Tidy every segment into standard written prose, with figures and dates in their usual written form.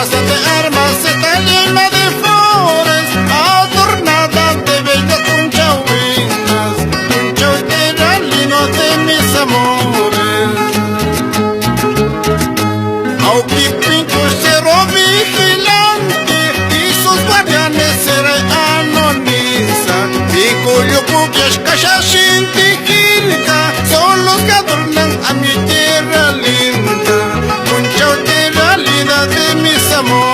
plaza de armas está llena de flores, adornada de bellas punchahuinas, Punchao Terralino de mis amores. Aukipinco cerro vigilante y sus guardianes serán anoniza, Picoyocuquias Cachachintijilca son los que adornan a mi tierra linda, Punchao Terralina de mis amores.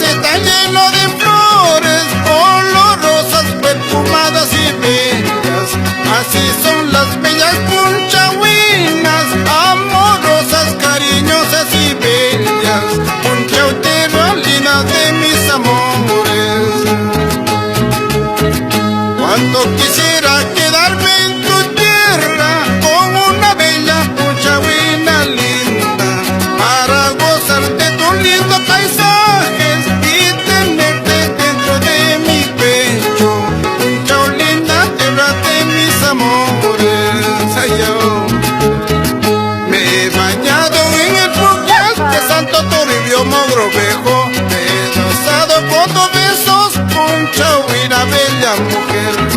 Está lleno de flores, olorosas, perfumadas y bellas. Así son las bellas punchahuinas, amorosas, cariñosas y bellas, Punchao Terralina de mis amores. Cuánto quisiera quedarme en tu tierra con una bella punchahuina linda, para gozar de tu lindo paisaje amores. Ay, yo me he bañado en el fluvial de Santo Toribio Mogrovejo, me he besado con 2 besos, Punchahuina, bella mujer.